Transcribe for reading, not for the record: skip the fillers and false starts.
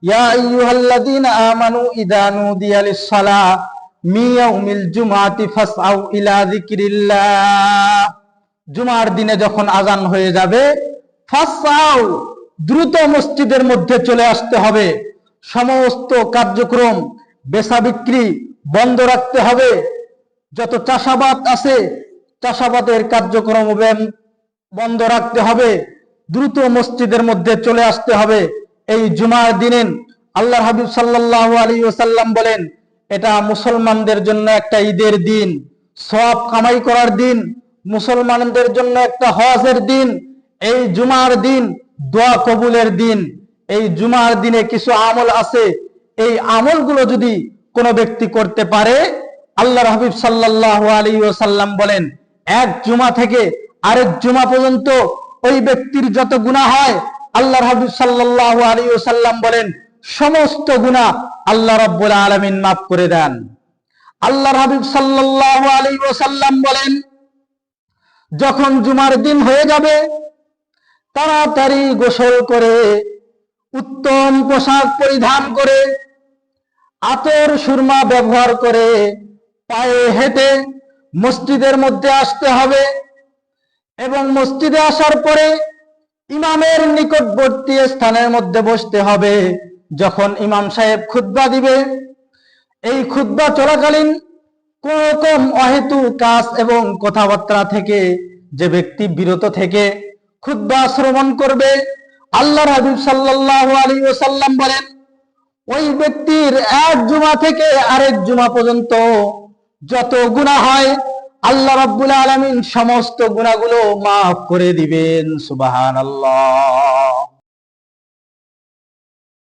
ইয়া আইয়ুহাল্লাযীনা আমানু ইযা নুদিয়া লিস-সালাহ মিন ইয়াউমিল জুমআতি ফাসআউ ইলা যিকরিল্লাহ। জুমার দিনে যখন আযান হয়ে যাবে, ফাসআউ, দ্রুত মসজিদের মধ্যে চলে আসতে হবে। সমস্ত কার্যক্রম, বেচা বিক্রি বন্ধ রাখতে হবে। যত চাষাবাদ আছে, চাষাবাদের কার্যক্রম বন্ধ রাখতে হবে। দ্রুত মসজিদের মধ্যে চলে আসতে হবে। এই জুমার দিনে আল্লাহর হাবিব সাল্লাল্লাহু আলাইহি ওয়াসাল্লাম বলেন, এটা মুসলমানদের জন্য একটা ঈদের দিন, সওয়াব কামাই করার দিন, মুসলমানদের জন্য একটা হজের দিন। এই জুমার দিন দোয়া কবুলের দিন। এই জুমার দিনে কিছু আমল আছে, এই আমলগুলো যদি কোনো ব্যক্তি করতে পারে, আল্লাহর হাবিব সাল্লাল্লাহু আলাইহি ওয়াসাল্লাম বলেন, এক জুমা থেকে আরেক জুমা পর্যন্ত ওই ব্যক্তির যত গুনাহ হয়, আল্লাহর হাবিব সাল্লাল্লাহু আলাইহি ওয়াসাল্লাম বলেন সমস্ত গুনাহ আল্লাহ রাব্বুল আলামিন মাফ করে দেন। আল্লাহর হাবিব সাল্লাল্লাহু আলাইহি ওয়াসাল্লাম বলেন, যখন জুমার দিন হয়ে যাবে, তাড়াতাড়ি গোসল করে, উত্তম পোশাক পরিধান করে, আতর সুরমা ব্যবহার করে, পায়ে হেঁটে মসজিদের মধ্যে আসতে হবে এবং মসজিদে আসার পরে ইমামের নিকটবর্তী স্থানের মধ্যে বসতে হবে। যখন ইমাম সাহেব খুতবা দিবে, এই খুতবা চলাকালীন কোন রকম অহেতুক কাজ এবং কথাবার্তা থেকে যে ব্যক্তি বিরত থেকে খুতবা শ্রবণ করবে, আল্লাহর হাবিব সাল্লাল্লাহু আলাইহি ওয়াসাল্লাম বলেন, ওই ব্যক্তির এক জুমা থেকে আরেক জুমা পর্যন্ত যত গুনাহ হয়, আল্লাহ রাব্বুল আলামিন সমস্ত গুনাহগুলো মাফ করে দিবেন। সুবহানাল্লাহ।